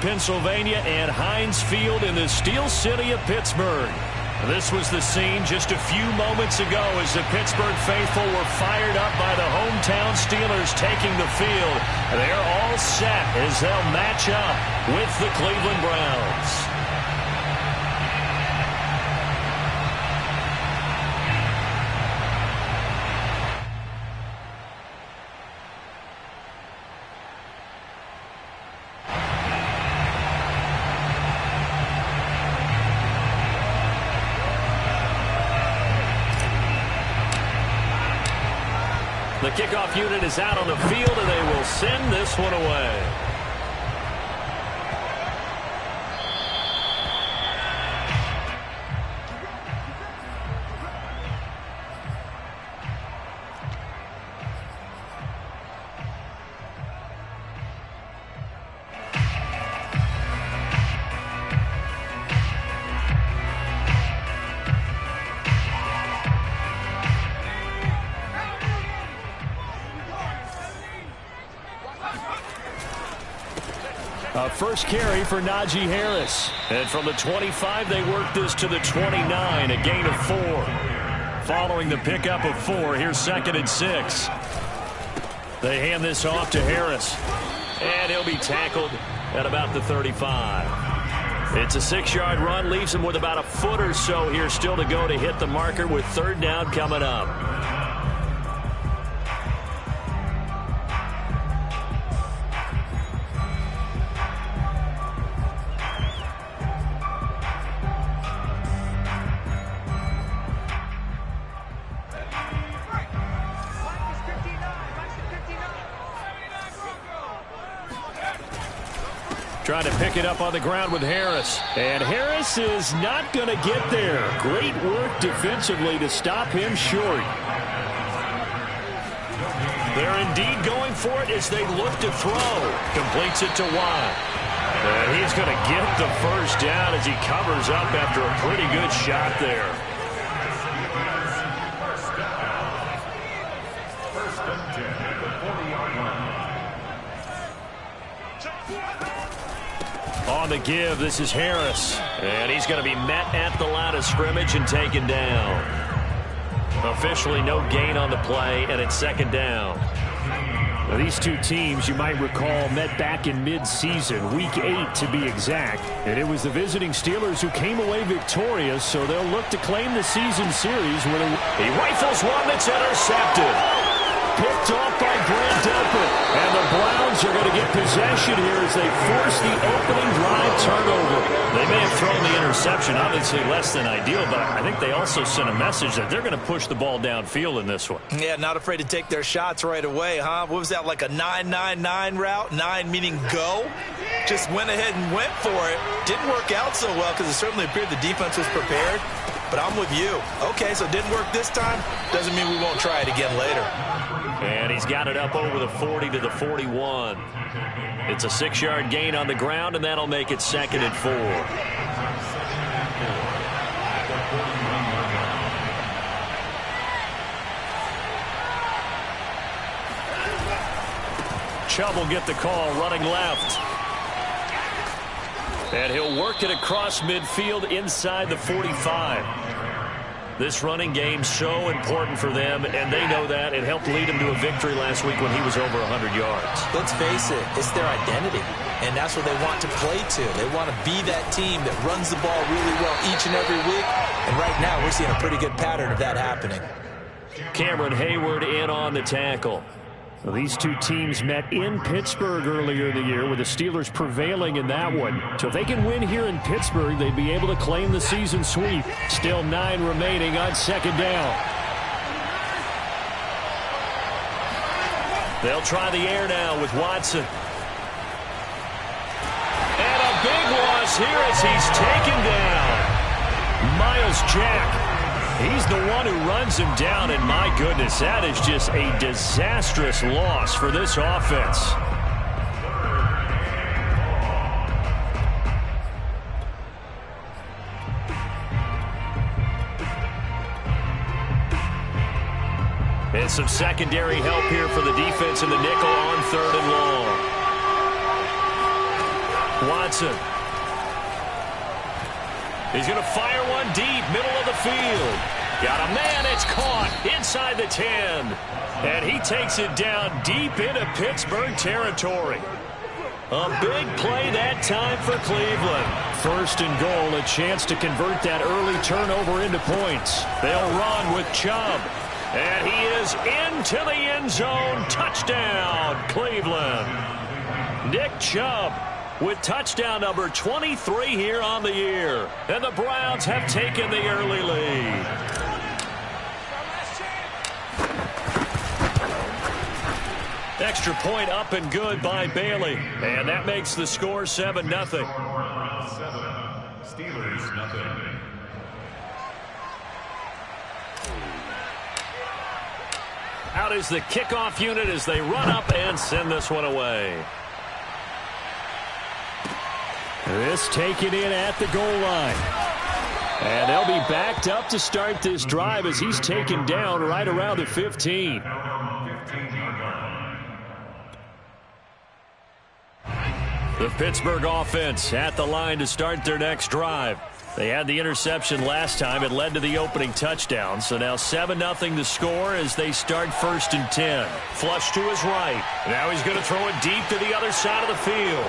Pennsylvania, and Heinz Field in the Steel City of Pittsburgh. This was the scene just a few moments ago as the Pittsburgh faithful were fired up by the hometown Steelers taking the field. They're all set as they'll match up with the Cleveland Browns. The kickoff unit is out on the field, and they will send this one away. First carry for Najee Harris. And from the 25, they work this to the 29, a gain of 4. Following the pickup of 4, here's 2nd and 6. They hand this off to Harris. And he'll be tackled at about the 35. It's a 6-yard run, leaves him with about a foot or so here still to go to hit the marker with 3rd down coming up. Trying to pick it up on the ground with Harris. And Harris is not going to get there. Great work defensively to stop him short. They're indeed going for it as they look to throw. Completes it to Watt. And he's going to get the first down as he covers up after a pretty good shot there. On the give, this is Harris. And he's going to be met at the line of scrimmage and taken down. Officially no gain on the play, and it's 2nd down. Now, these two teams, you might recall, met back in mid-season, Week 8 to be exact. And it was the visiting Steelers who came away victorious, so they'll look to claim the season series. He rifles one that's intercepted. Picked off by Grant Delpit. And the Browns are going to get possession here as they force the opening drive turnover. They may have thrown the interception, obviously less than ideal, but I think they also sent a message that they're going to push the ball downfield in this one. Yeah, not afraid to take their shots right away, huh? What was that, like a 9-9-9 route? 9 meaning go? Just went ahead and went for it. Didn't work out so well because it certainly appeared the defense was prepared. But I'm with you. Okay, so it didn't work this time. Doesn't mean we won't try it again later. And he's got it up over the 40 to the 41. It's a 6-yard gain on the ground, and that'll make it 2nd and 4. Chubb will get the call running left. And he'll work it across midfield inside the 45. This running game so important for them, and they know that. It helped lead him to a victory last week when he was over 100 yards. Let's face it, it's their identity, and that's what they want to play to. They want to be that team that runs the ball really well each and every week, and right now we're seeing a pretty good pattern of that happening. Cameron Hayward in on the tackle. Well, these two teams met in Pittsburgh earlier in the year, with the Steelers prevailing in that one. So if they can win here in Pittsburgh, they'd be able to claim the season sweep. Still 9 remaining on 2nd down. They'll try the air now with Watson. And a big loss here as he's taken down. Myles Jack. He's the one who runs him down, and my goodness, that is just a disastrous loss for this offense. And some secondary help here for the defense in the nickel on 3rd and long. Watson. He's going to fire one deep, middle of the field. Got a man, it's caught inside the 10. And he takes it down deep into Pittsburgh territory. A big play that time for Cleveland. First and goal, a chance to convert that early turnover into points. They'll run with Chubb. And he is into the end zone. Touchdown, Cleveland. Nick Chubb with touchdown number 23 here on the year. And the Browns have taken the early lead. Extra point up and good by Bailey. And that makes the score 7-0. Steelers, nothing. Out is the kickoff unit as they run up and send this one away. This taken in at the goal line. And they'll be backed up to start this drive as he's taken down right around the 15. The Pittsburgh offense at the line to start their next drive. They had the interception last time. It led to the opening touchdown. So now 7-0 the score as they start 1st and 10. Flush to his right. Now he's going to throw it deep to the other side of the field.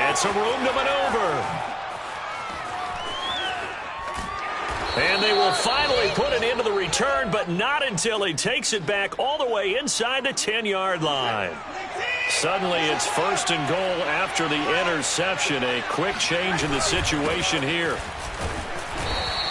It's some room to maneuver. And they will finally put it into the return, but not until he takes it back all the way inside the 10-yard line. Suddenly it's 1st and goal after the interception. A quick change in the situation here.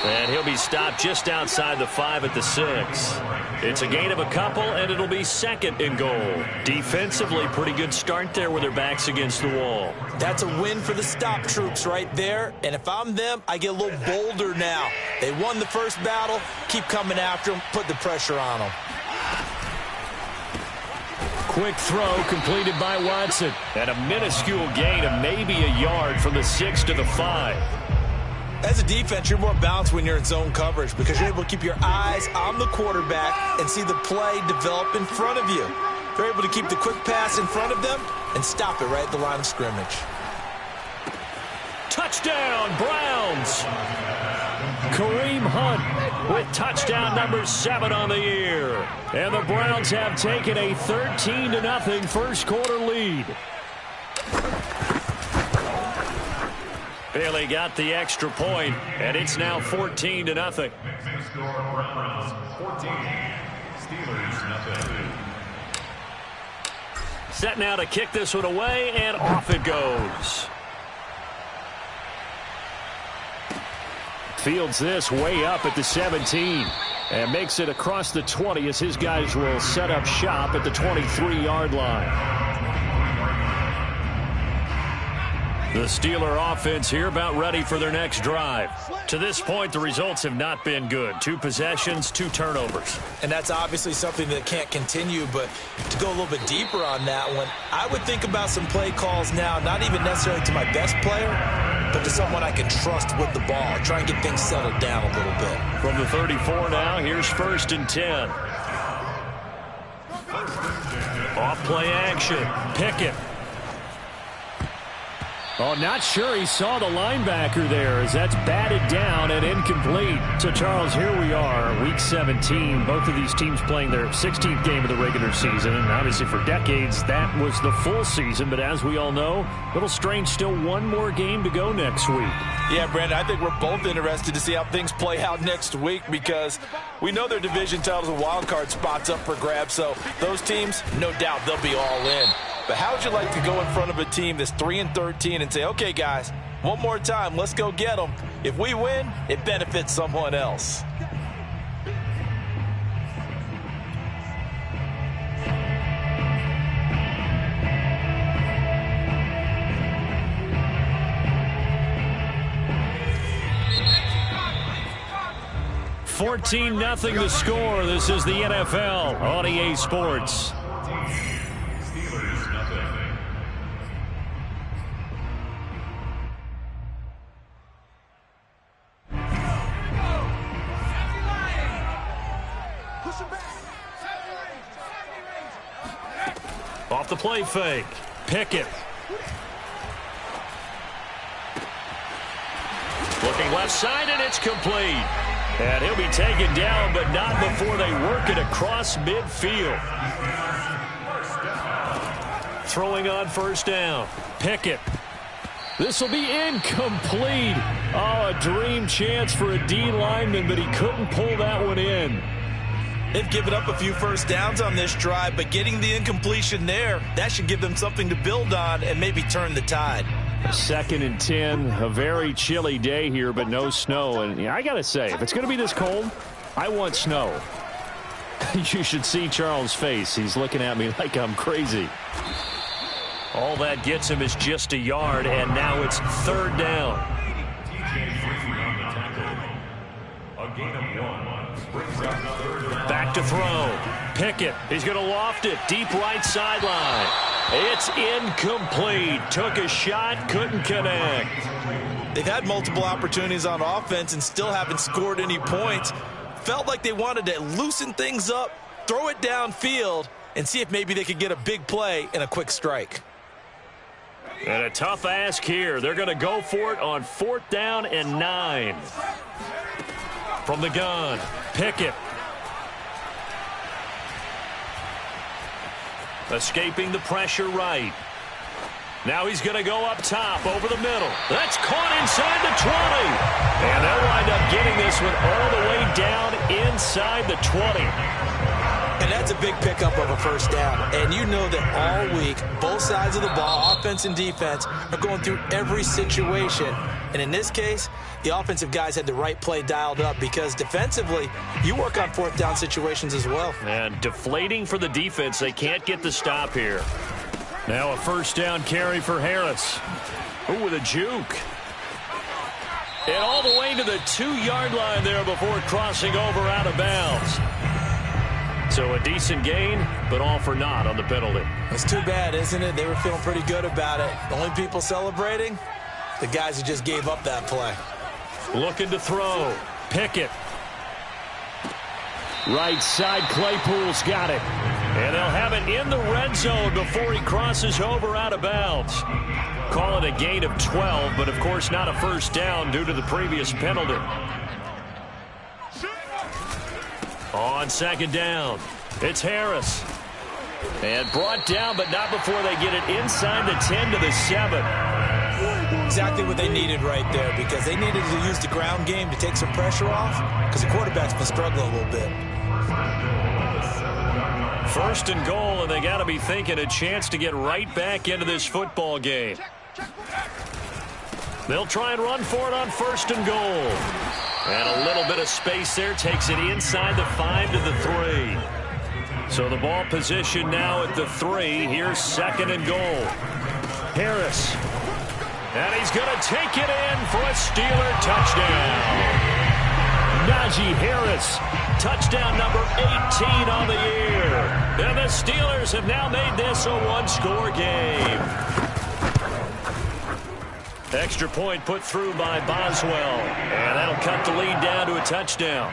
And he'll be stopped just outside the 5 at the 6. It's a gain of a couple, and it'll be 2nd and goal. Defensively, pretty good start there with their backs against the wall. That's a win for the stop troops right there. And if I'm them, I get a little bolder now. They won the first battle. Keep coming after them. Put the pressure on them. Quick throw completed by Watson. And a minuscule gain of maybe a yard from the 6 to the 5. As a defense, you're more balanced when you're in zone coverage because you're able to keep your eyes on the quarterback and see the play develop in front of you. They're able to keep the quick pass in front of them and stop it right at the line of scrimmage. Touchdown, Browns! Kareem Hunt with touchdown number 7 on the year. And the Browns have taken a 13-0 first quarter lead. Bailey got the extra point, and it's now 14-0. Set now to kick this one away, and off it goes. Fields this way up at the 17 and makes it across the 20 as his guys will set up shop at the 23-yard line. The Steeler offense here about ready for their next drive. To this point, the results have not been good. 2 possessions, 2 turnovers. And that's obviously something that can't continue, but to go a little bit deeper on that one, I would think about some play calls now, not even necessarily to my best player, but to someone I can trust with the ball. Try and get things settled down a little bit. From the 34 now, here's 1st and 10. Off play action. Pickett. Oh, not sure he saw the linebacker there as that's batted down and incomplete. So, Charles, here we are, Week 17. Both of these teams playing their 16th game of the regular season. And obviously for decades, that was the full season. But as we all know, a little strange, still one more game to go next week. Yeah, Brandon, I think we're both interested to see how things play out next week because we know their division titles and wild card spots up for grabs. So those teams, no doubt, they'll be all in. But how would you like to go in front of a team that's 3-13 and say, okay, guys, one more time, let's go get them. If we win, it benefits someone else. $14-0 the score. This is the NFL on EA Sports. Off the play fake. Pickett. Looking left side, and it's complete. And he'll be taken down, but not before they work it across midfield. Throwing on first down. Pickett. This will be incomplete. Oh, a dream chance for a D lineman, but he couldn't pull that one in. They've given up a few first downs on this drive, but getting the incompletion there, that should give them something to build on and maybe turn the tide. 2nd and 10, a very chilly day here, but no snow. And I got to say, if it's going to be this cold, I want snow. You should see Charles' face. He's looking at me like I'm crazy. All that gets him is just a yard, and now it's 3rd down. Back to throw. Pickett. He's going to loft it. Deep right sideline. It's incomplete. Took a shot, couldn't connect. They've had multiple opportunities on offense and still haven't scored any points. Felt like they wanted to loosen things up, throw it downfield, and see if maybe they could get a big play and a quick strike. And a tough ask here. They're going to go for it on 4th down and 9. From the gun, Pickett. Escaping the pressure right. Now he's going to go up top over the middle. That's caught inside the 20. And they'll wind up getting this one all the way down inside the 20. And that's a big pickup of a first down. And you know that all week, both sides of the ball, offense and defense, are going through every situation. And in this case, the offensive guys had the right play dialed up because defensively, you work on 4th down situations as well. And deflating for the defense. They can't get the stop here. Now a first down carry for Harris. Ooh, with a juke. And all the way to the 2-yard line there before crossing over out of bounds. So a decent gain, but all for naught on the penalty. It's too bad, isn't it? They were feeling pretty good about it. The only people celebrating, the guys who just gave up that play. Looking to throw. Pickett. Right side, Claypool's got it. And they'll have it in the red zone before he crosses over out of bounds. Call it a gain of 12, but of course not a first down due to the previous penalty. On 2nd down, it's Harris. And brought down, but not before they get it inside the 10 to the 7. Exactly what they needed right there, because they needed to use the ground game to take some pressure off, because the quarterback's been struggling a little bit. 1st and goal, and they got to be thinking a chance to get right back into this football game. They'll try and run for it on 1st and goal. And a little bit of space there takes it inside the 5 to the 3. So the ball position now at the 3. Here's 2nd and goal. Harris. And he's going to take it in for a Steeler touchdown. Najee Harris, touchdown number 18 on the year. And the Steelers have now made this a 1-score game. Extra point put through by Boswell. And that'll cut the lead down to a touchdown.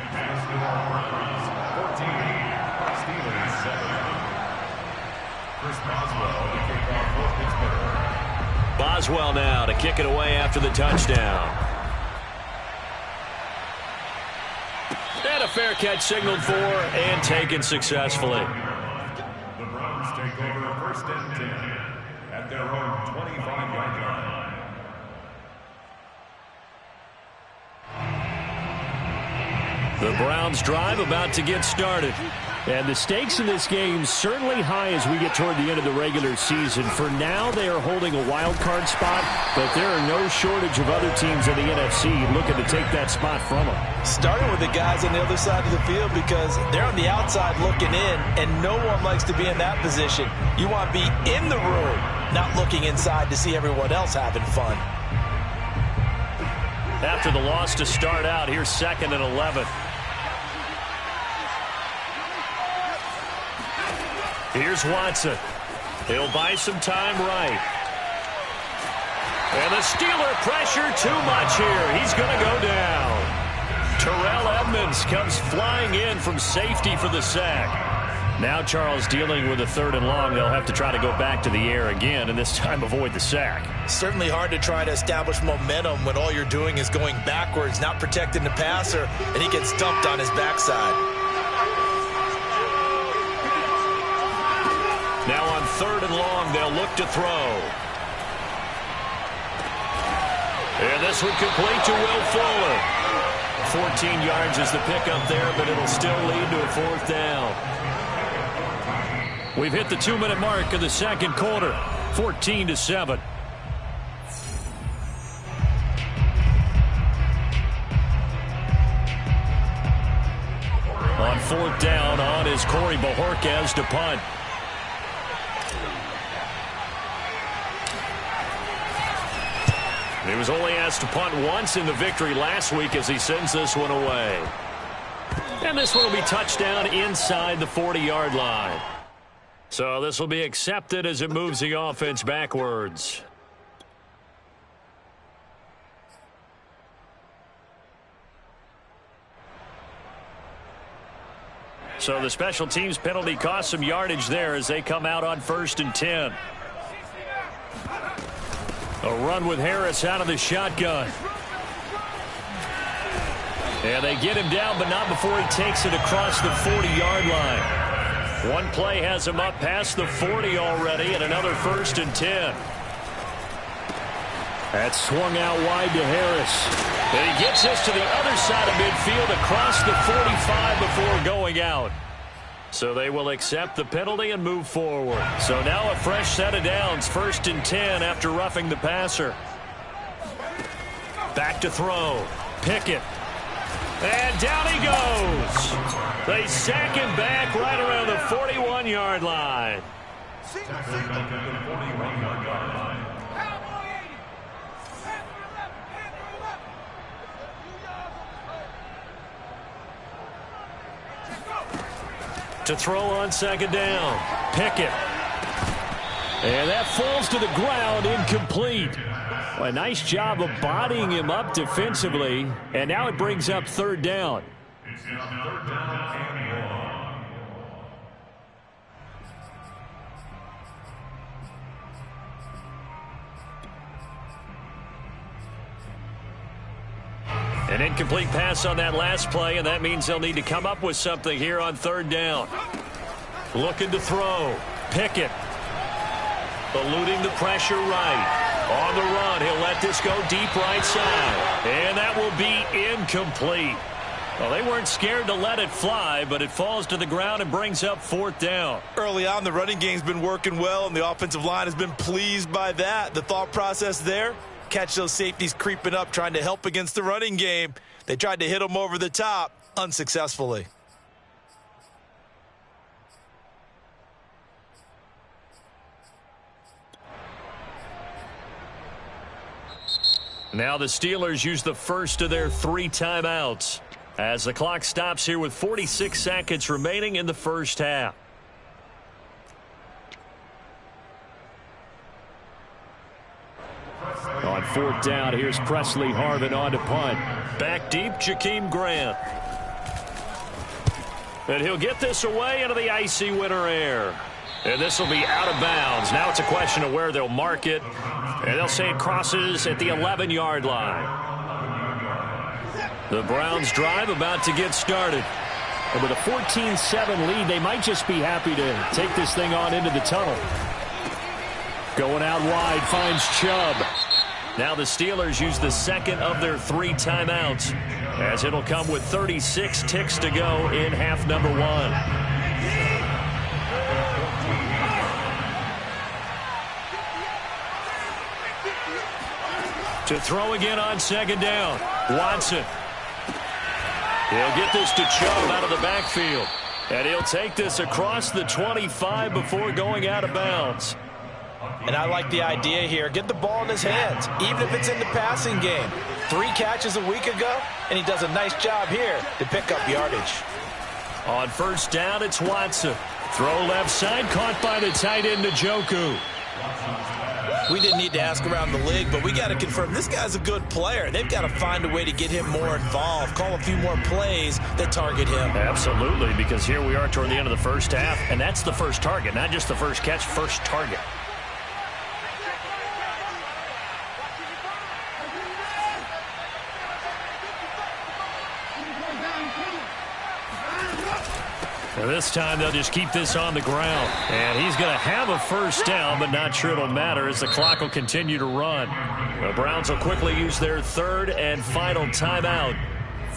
Boswell now to kick it away after the touchdown. And a fair catch signaled for and taken successfully. The Browns take over 1st and 10 at their own 25-yard line. The Browns drive about to get started. And the stakes in this game certainly high as we get toward the end of the regular season. For now, they are holding a wild card spot, but there are no shortage of other teams in the NFC looking to take that spot from them. Starting with the guys on the other side of the field because they're on the outside looking in, and no one likes to be in that position. You want to be in the room, not looking inside to see everyone else having fun. After the loss to start out, here's 2nd and 11. Here's Watson. He'll buy some time right. And the Steeler pressure too much here. He's going to go down. Terrell Edmunds comes flying in from safety for the sack. Now Charles dealing with a 3rd and long. They'll have to try to go back to the air again, and this time avoid the sack. Certainly hard to try to establish momentum when all you're doing is going backwards, not protecting the passer, and he gets dumped on his backside. Now on 3rd and long, they'll look to throw. And this one complete to Will Fuller. 14 yards is the pickup there, but it'll still lead to a 4th down. We've hit the 2-minute mark of the second quarter, 14-7. On 4th down, on is Corey Bojorquez to punt. He was only asked to punt once in the victory last week as he sends this one away. And this one will be touchdown inside the 40-yard line. So this will be accepted as it moves the offense backwards. So the special teams penalty cost some yardage there as they come out on 1st and 10. A run with Harris out of the shotgun. And they get him down, but not before he takes it across the 40-yard line. One play has him up past the 40 already, and another 1st and 10. That's swung out wide to Harris. And he gets this to the other side of midfield across the 45 before going out. So they will accept the penalty and move forward. So now a fresh set of downs, 1st and 10 after roughing the passer. Back to throw. Pickett. And down he goes. They sack him back right around the 41-yard line. To throw on 2nd down. Pickett. And that falls to the ground, incomplete. Well, a nice job of bodying him up defensively. And now it brings up 3rd down. An incomplete pass on that last play, and that means they'll need to come up with something here on 3rd down. Looking to throw. Pickett. Eluding the pressure right. On the run, he'll let this go deep right side. And that will be incomplete. Well, they weren't scared to let it fly, but it falls to the ground and brings up 4th down. Early on, the running game's been working well, and the offensive line has been pleased by that. The thought process there, catch those safeties creeping up, trying to help against the running game. They tried to hit them over the top, unsuccessfully. Now the Steelers use the first of their 3 timeouts as the clock stops here with 46 seconds remaining in the first half. On 4th down, here's Presley Harvin on to punt. Back deep, Jakeem Grant. And he'll get this away into the icy winter air. And this will be out of bounds. Now it's a question of where they'll mark it. And they'll say it crosses at the 11-yard line. The Browns drive about to get started. And with a 14-7 lead, they might just be happy to take this thing on into the tunnel. Going out wide, finds Chubb. Now the Steelers use the second of their 3 timeouts, as it'll come with 36 ticks to go in half number 1. To throw again on 2nd down. Watson. He'll get this to Chubb out of the backfield. And he'll take this across the 25 before going out of bounds. And I like the idea here. Get the ball in his hands, even if it's in the passing game. 3 catches a week ago, and he does a nice job here to pick up yardage. On 1st down, it's Watson. Throw left side, caught by the tight end, Njoku. We didn't need to ask around the league, but we got to confirm this guy's a good player. They've got to find a way to get him more involved, call a few more plays that target him. Absolutely, because here we are toward the end of the first half, and that's the first target, not just the first catch, first target. And this time they'll just keep this on the ground. And he's going to have a first down, but not sure it'll matter as the clock will continue to run. The Browns will quickly use their third and final timeout,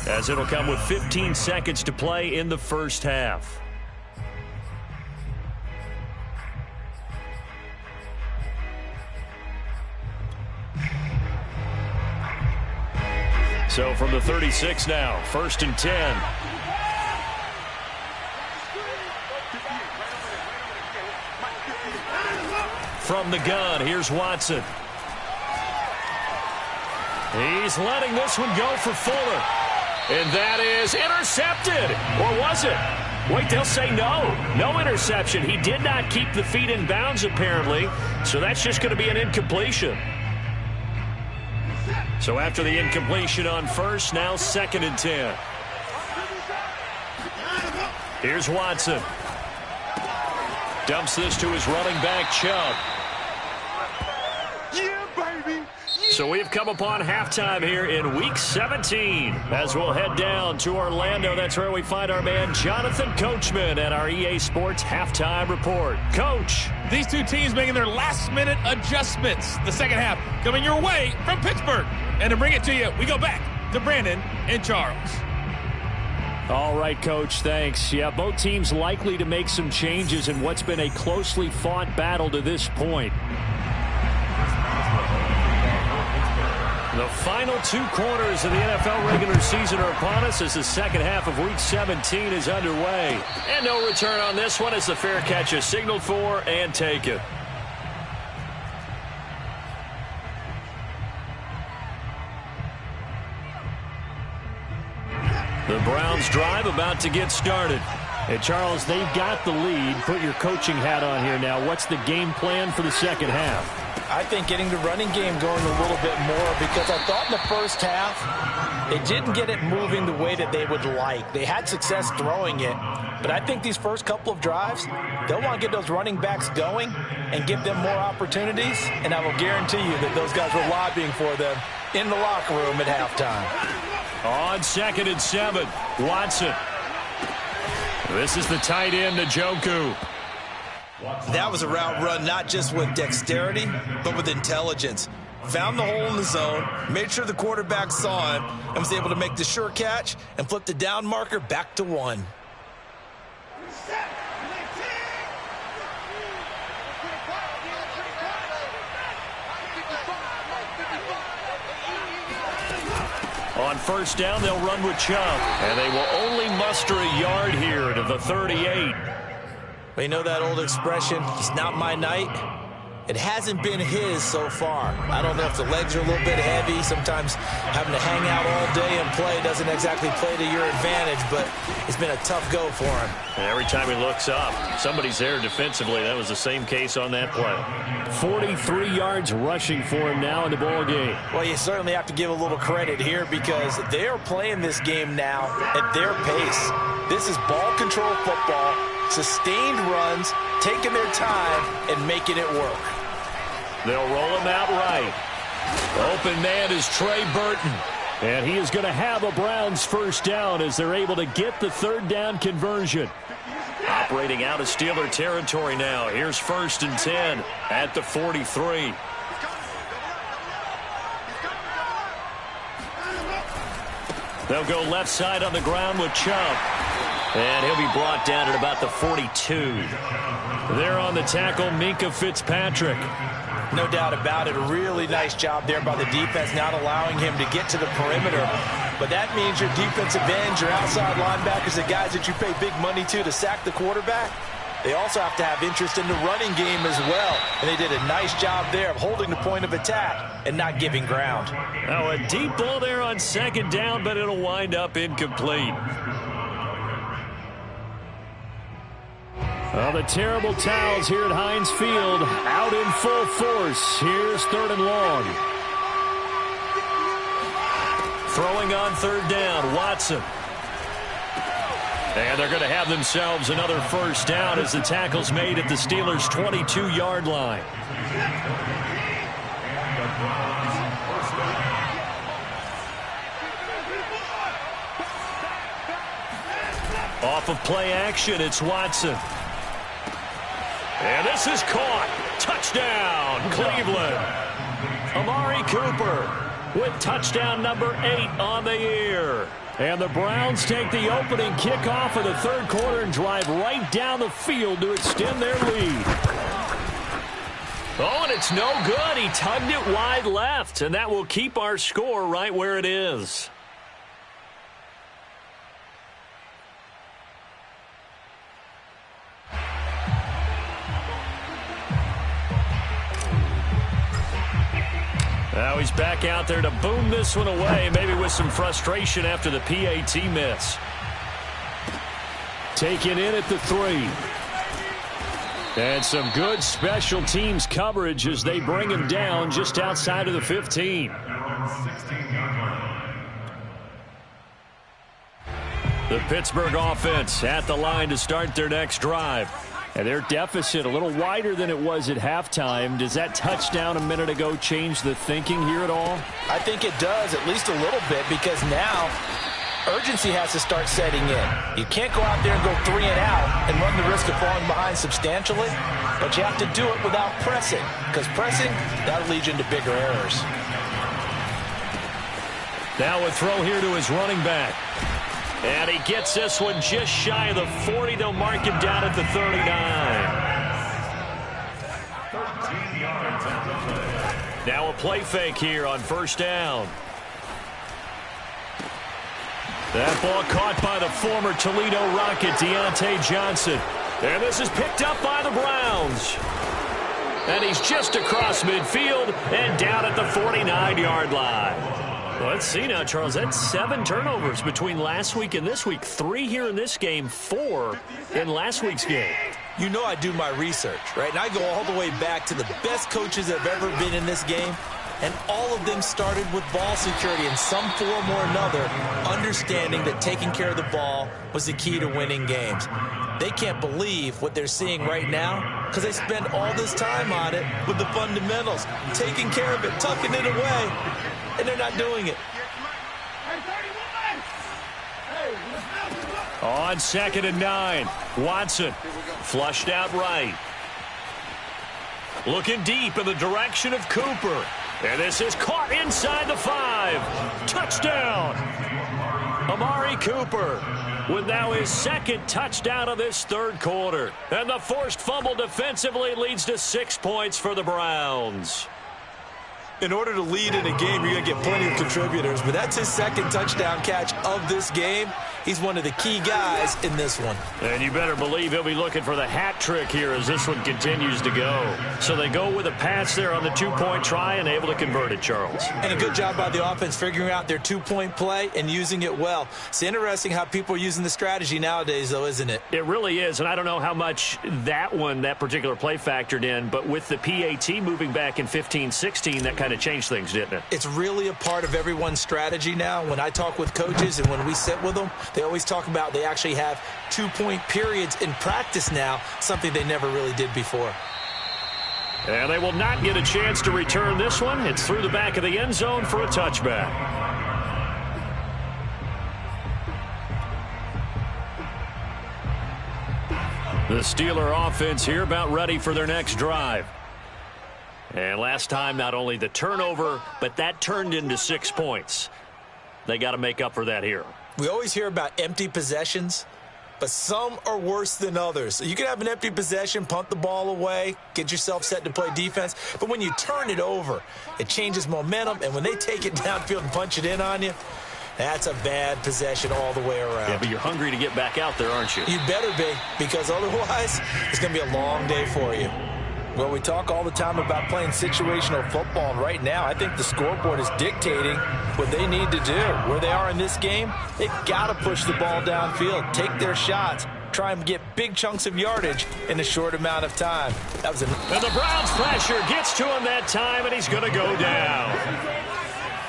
as it'll come with 15 seconds to play in the first half. So from the 36 now, 1st and 10. From the gun, here's Watson. He's letting this one go for Fuller. And that is intercepted. Or was it? Wait, they'll say no. No interception. He did not keep the feet in bounds, apparently. So that's just going to be an incompletion. So after the incompletion on first, now 2nd and 10. Here's Watson. Dumps this to his running back, Chubb. So we've come upon halftime here in Week 17. As we'll head down to Orlando, that's where we find our man Jonathan Coachman at our EA Sports Halftime Report. Coach. These two teams making their last-minute adjustments. The second half coming your way from Pittsburgh. And to bring it to you, we go back to Brandon and Charles. All right, Coach, thanks. Yeah, both teams likely to make some changes in what's been a closely fought battle to this point. The final 2 quarters of the NFL regular season are upon us as the second half of Week 17 is underway. And no return on this one as the fair catch is signaled for and taken. The Browns drive about to get started. And Charles, they've got the lead. Put your coaching hat on here now. What's the game plan for the second half? I think getting the running game going a little bit more, because I thought in the first half they didn't get it moving the way that they would like. They had success throwing it, but I think these first couple of drives, they'll want to get those running backs going and give them more opportunities, and I will guarantee you that those guys were lobbying for them in the locker room at halftime. On 2nd and 7, Watson. This is the tight end, Njoku. That was a route run not just with dexterity, but with intelligence. Found the hole in the zone, made sure the quarterback saw him, and was able to make the sure catch and flip the down marker back to 1. On first down, they'll run with Chubb, and they will only muster a yard here to the 38. Well, you know that old expression, it's not my night? It hasn't been his so far. I don't know if the legs are a little bit heavy. Sometimes having to hang out all day and play doesn't exactly play to your advantage, but it's been a tough go for him. And every time he looks up, somebody's there defensively. That was the same case on that play. 43 yards rushing for him now in the ball game. Well, you certainly have to give a little credit here because they are playing this game now at their pace. This is ball control football, sustained runs, taking their time and making it work. They'll roll him out right. Open man is Trey Burton. And he is going to have a Browns first down as they're able to get the third down conversion. Operating out of Steeler territory now. Here's 1st and 10 at the 43. They'll go left side on the ground with Chubb. And he'll be brought down at about the 42. There on the tackle, Minkah Fitzpatrick. No doubt about it. A really nice job there by the defense, not allowing him to get to the perimeter. But that means your defensive ends, your outside linebackers, the guys that you pay big money to sack the quarterback, they also have to have interest in the running game as well. And they did a nice job there of holding the point of attack and not giving ground. Now a deep ball there on 2nd down, but it'll wind up incomplete. Well, the terrible towels here at Heinz Field out in full force. Here's 3rd and long. Throwing on 3rd down, Watson. And they're going to have themselves another first down as the tackle's made at the Steelers' 22-yard line. Off of play action, it's Watson. And this is caught. Touchdown, Cleveland. Amari Cooper with touchdown number 8 on the year. And the Browns take the opening kickoff of the 3rd quarter and drive right down the field to extend their lead. Oh, and it's no good. He tugged it wide left, and that will keep our score right where it is. Now he's back out there to boom this one away, maybe with some frustration after the PAT miss. Taken in at the 3. And some good special teams coverage as they bring him down just outside of the 15. The Pittsburgh offense at the line to start their next drive. And their deficit a little wider than it was at halftime. Does that touchdown a minute ago change the thinking here at all? I think it does, at least a little bit, because now urgency has to start setting in. You can't go out there and go 3 and out and run the risk of falling behind substantially, but you have to do it without pressing, because pressing, that'll lead you into bigger errors. Now a throw here to his running back. And he gets this one just shy of the 40. They'll mark him down at the 39. Now a play fake here on 1st down. That ball caught by the former Toledo Rocket, Deontay Johnson. And this is picked up by the Browns. And he's just across midfield and down at the 49-yard line. Well, let's see now, Charles. That's 7 turnovers between last week and this week. 3 here in this game, 4 in last week's game. You know I do my research, right? And I go all the way back to the best coaches that have ever been in this game. And all of them started with ball security in some form or another, understanding that taking care of the ball was the key to winning games. They can't believe what they're seeing right now because they spent all this time on it with the fundamentals, taking care of it, tucking it away, and they're not doing it. On 2nd and 9, Watson flushed out right. Looking deep in the direction of Cooper. And this is caught inside the 5. Touchdown! Amari Cooper with now his 2nd touchdown of this 3rd quarter. And the forced fumble defensively leads to 6 points for the Browns. In order to lead in a game, you're going to get plenty of contributors, but that's his 2nd touchdown catch of this game. He's one of the key guys in this one. And you better believe he'll be looking for the hat trick here as this one continues to go. So they go with a pass there on the 2-point try and able to convert it, Charles. And a good job by the offense figuring out their 2-point play and using it well. It's interesting how people are using the strategy nowadays, though, isn't it? It really is, and I don't know how much that particular play factored in, but with the PAT moving back in 15-16, that kind of changed things, didn't it? It's really a part of everyone's strategy now. When I talk with coaches and when we sit with them, they always talk about they actually have 2-point periods in practice now, something they never really did before. And they will not get a chance to return this one. It's through the back of the end zone for a touchback. The Steeler offense here about ready for their next drive. And last time, not only the turnover, but that turned into 6 points. They got to make up for that here. We always hear about empty possessions, but some are worse than others. So you can have an empty possession, punt the ball away, get yourself set to play defense. But when you turn it over, it changes momentum. And when they take it downfield and punch it in on you, that's a bad possession all the way around. Yeah, but you're hungry to get back out there, aren't you? You better be, because otherwise it's going to be a long day for you. Well, we talk all the time about playing situational football, and right now I think the scoreboard is dictating what they need to do. Where they are in this game, they've got to push the ball downfield, take their shots, try and get big chunks of yardage in a short amount of time. That was and the Browns pressure gets to him that time, and he's going to go down.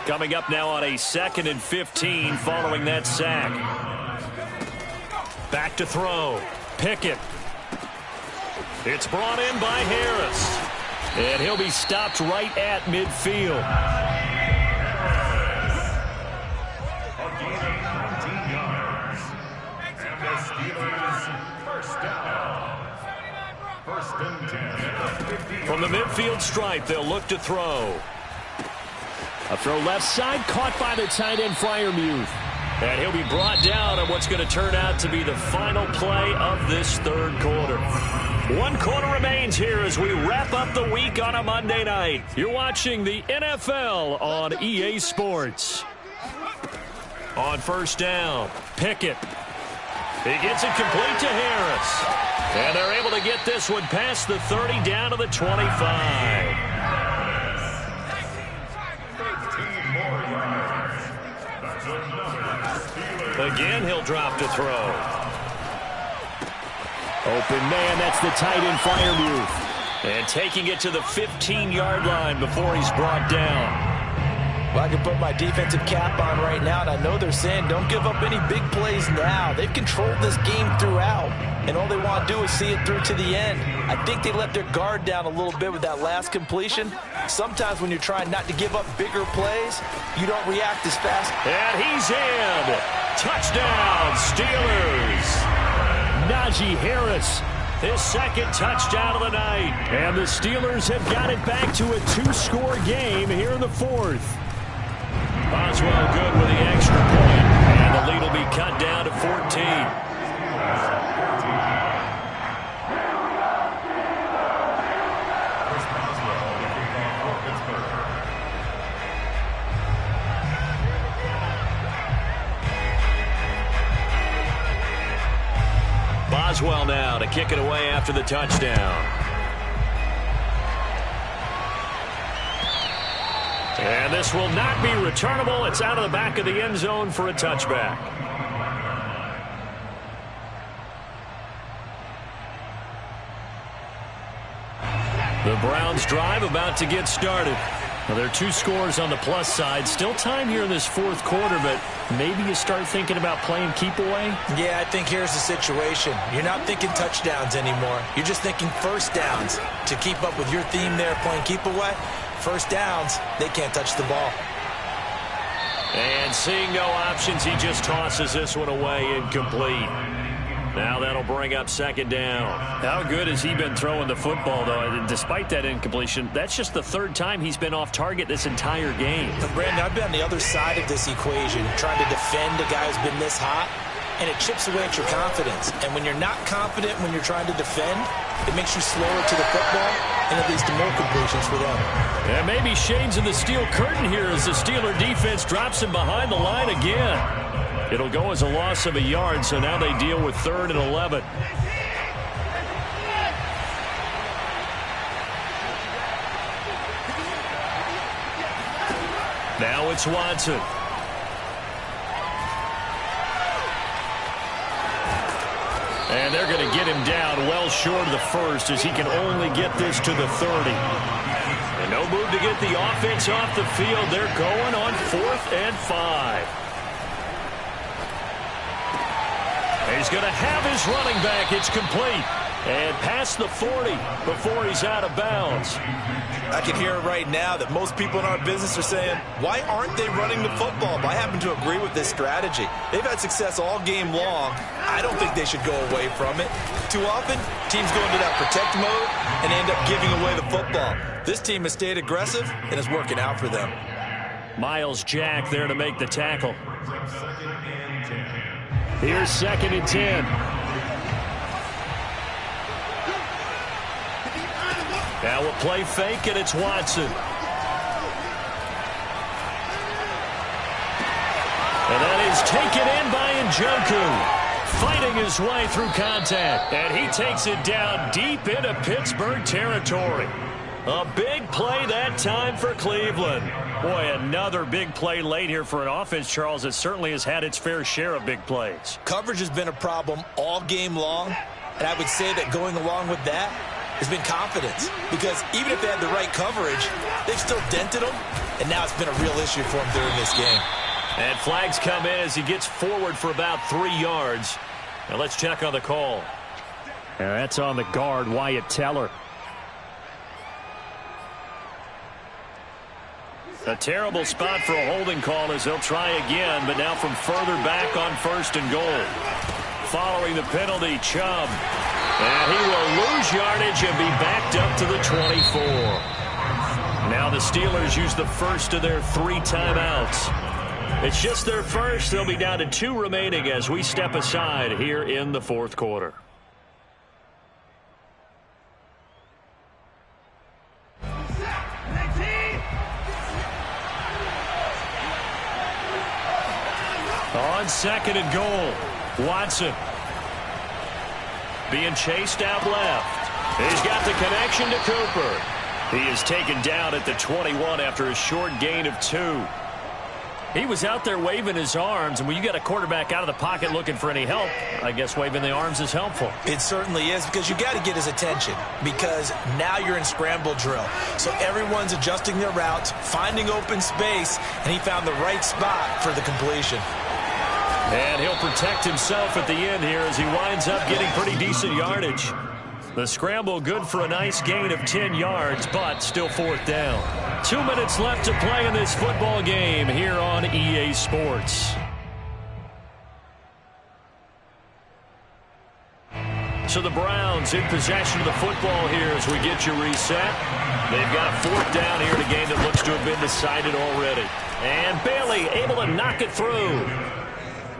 Coming up now on a 2nd and 15 following that sack. Back to throw. Pickett. It's brought in by Harris. And he'll be stopped right at midfield. A gain of 19 yards. And the Steelers first down. 1st and 10. From the midfield stripe, they'll look to throw. A throw left side, caught by the tight end, Freiermuth. And he'll be brought down on what's going to turn out to be the final play of this 3rd quarter. 1 quarter remains here as we wrap up the week on a Monday night. You're watching the NFL on EA Sports. On 1st down, Pickett. He gets it complete to Harris. And they're able to get this one past the 30 down to the 25. 13 more yards. That's another Steelers. Again, he'll drop to throw. Open man, that's the tight end, Freiermuth. And taking it to the 15-yard line before he's brought down. Well, I can put my defensive cap on right now, and I know they're saying don't give up any big plays now. They've controlled this game throughout, and all they want to do is see it through to the end. I think they let their guard down a little bit with that last completion. Sometimes when you're trying not to give up bigger plays, you don't react as fast. And he's in. Touchdown, Steelers. Najee Harris, his 2nd touchdown of the night. And the Steelers have got it back to a 2-score game here in the 4th. Boswell good with the extra point. And the lead will be cut down to 14. Boswell now to kick it away after the touchdown. And this will not be returnable. It's out of the back of the end zone for a touchback. The Browns drive about to get started. Well, there are 2 scores on the plus side. Still time here in this 4th quarter, but maybe you start thinking about playing keep away? Yeah, I think here's the situation. You're not thinking touchdowns anymore. You're just thinking 1st downs. To keep up with your theme there, playing keep away, 1st downs, they can't touch the ball. And seeing no options, he just tosses this one away, incomplete. Now that'll bring up 2nd down. How good has he been throwing the football, though? Despite that incompletion, that's just the 3rd time he's been off target this entire game. And Brandon, I've been on the other side of this equation, trying to defend a guy who's been this hot, and it chips away at your confidence. And when you're not confident when you're trying to defend, it makes you slower to the football, and it leads to more completions for them. And maybe shades of the steel curtain here as the Steeler defense drops him behind the line again. It'll go as a loss of a yard, so now they deal with 3rd and 11. Now it's Watson. And they're going to get him down well short of the 1st as he can only get this to the 30. And no move to get the offense off the field. They're going on 4th and 5. He's going to have his running back. It's complete. And past the 40 before he's out of bounds. I can hear it right now that most people in our business are saying, why aren't they running the football? But I happen to agree with this strategy. They've had success all game long. I don't think they should go away from it. Too often, teams go into that protect mode and end up giving away the football. This team has stayed aggressive and is working out for them. Myles Jack there to make the tackle. Here's 2nd and 10. Now a play fake, and it's Watson. And that is taken in by Njoku. Fighting his way through contact. And he takes it down deep into Pittsburgh territory. A big play that time for Cleveland. Boy, another big play late here for an offense, Charles, that certainly has had its fair share of big plays. Coverage has been a problem all game long, and I would say that going along with that has been confidence, because even if they had the right coverage, they've still dented them, and now it's been a real issue for them during this game. And flags come in as he gets forward for about 3 yards. Now let's check on the call. And that's on the guard, Wyatt Teller. A terrible spot for a holding call as they'll try again, but now from further back on 1st and goal. Following the penalty, Chubb. And he will lose yardage and be backed up to the 24. Now the Steelers use the first of their 3 timeouts. It's just their first. They'll be down to 2 remaining as we step aside here in the 4th quarter. On 2nd and goal, Watson being chased out left. He's got the connection to Cooper. He is taken down at the 21 after a short gain of 2. He was out there waving his arms, and when you got a quarterback out of the pocket looking for any help, I guess waving the arms is helpful. It certainly is, because you got to get his attention, because now you're in scramble drill. So everyone's adjusting their routes, finding open space, and he found the right spot for the completion. And he'll protect himself at the end here as he winds up getting pretty decent yardage. The scramble good for a nice gain of 10 yards, but still 4th down. 2 minutes left to play in this football game here on EA Sports. So the Browns in possession of the football here as we get you reset. They've got a 4th down here in a game that looks to have been decided already. And Bailey able to knock it through.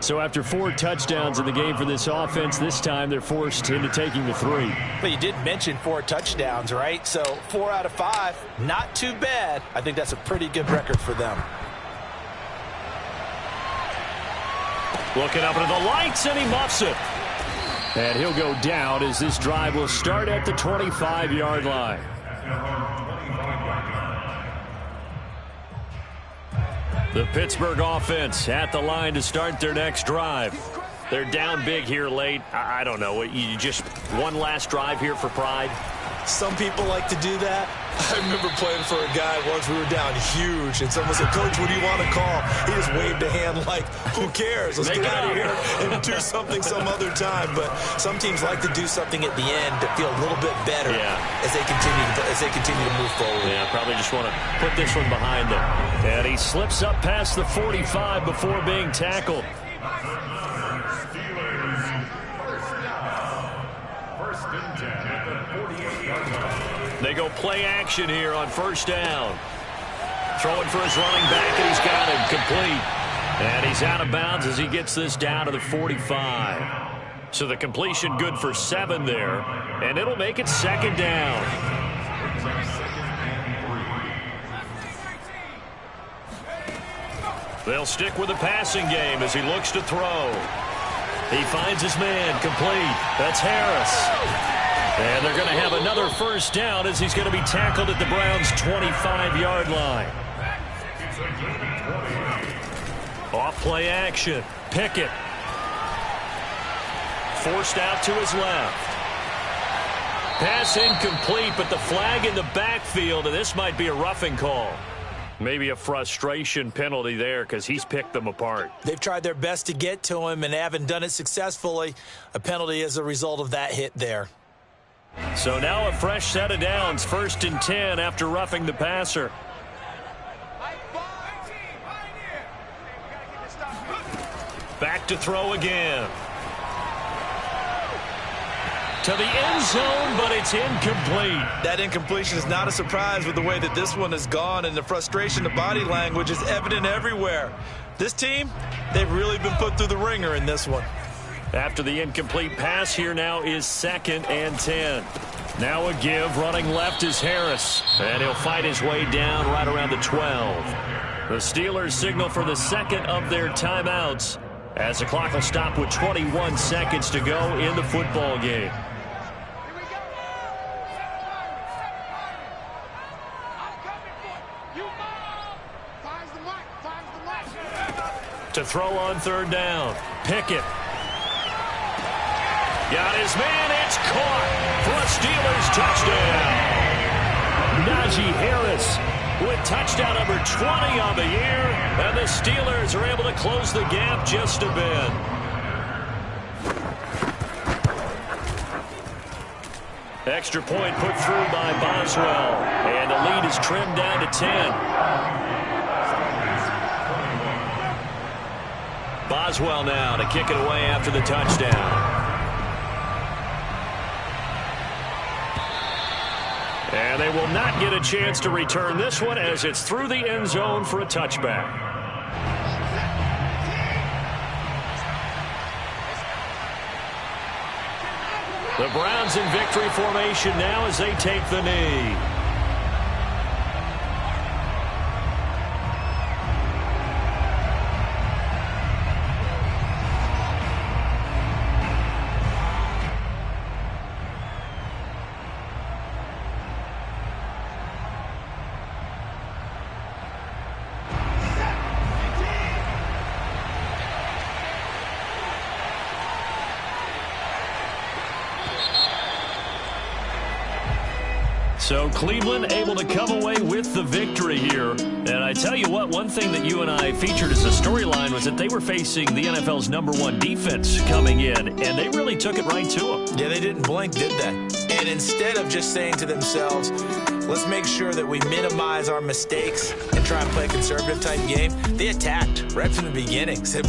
So after 4 touchdowns in the game for this offense, this time they're forced into taking the 3. But you did mention 4 touchdowns, right? So 4 out of 5, not too bad. I think that's a pretty good record for them. Looking up into the lights, and he muffs it. And he'll go down as this drive will start at the 25-yard line. The Pittsburgh offense at the line to start their next drive. They're down big here late. I don't know. You just one last drive here for pride? Some people like to do that. I remember playing for a guy once. We were down huge, and someone said, "Coach, what do you want to call?" He just waved a hand like, "Who cares? Let's get out of here and do something some other time." But some teams like to do something at the end to feel a little bit better as they continue to move forward. Yeah, probably just want to put this one behind them. And he slips up past the 45 before being tackled. They go play action here on 1st down. Throwing for his running back, and he's got him complete. And he's out of bounds as he gets this down to the 45. So the completion good for 7 there, and it'll make it 2nd down. They'll stick with the passing game as he looks to throw. He finds his man complete. That's Harris. And they're going to have another 1st down as he's going to be tackled at the Browns' 25-yard line. Off play action. Pickett. Forced out to his left. Pass incomplete, but the flag in the backfield, and this might be a roughing call. Maybe a frustration penalty there because he's picked them apart. They've tried their best to get to him and haven't done it successfully. A penalty as a result of that hit there. So now a fresh set of downs, 1st and 10 after roughing the passer. Back to throw again. To the end zone, but it's incomplete. That incompletion is not a surprise with the way that this one has gone, and the frustration, the body language is evident everywhere. This team, they've really been put through the ringer in this one. After the incomplete pass, here now is 2nd and 10. Now a give, running left is Harris. And he'll fight his way down right around the 12. The Steelers signal for the 2nd of their timeouts as the clock will stop with 21 seconds to go in the football game. To throw on third down. Pickett. Got his man. It's caught for a Steelers touchdown. Najee Harris with touchdown number 20 on the year. And the Steelers are able to close the gap just a bit. Extra point put through by Boswell. And the lead is trimmed down to 10. Boswell now to kick it away after the touchdown. And they will not get a chance to return this one as it's through the end zone for a touchback. The Browns in victory formation now as they take the knee. So Cleveland able to come away with the victory here. And I tell you what, one thing that you and I featured as a storyline was that they were facing the NFL's #1 defense coming in, and they really took it right to them. Yeah, they didn't blink, did they? And instead of just saying to themselves, let's make sure that we minimize our mistakes and try and play a conservative type game, they attacked right from the beginning. Said,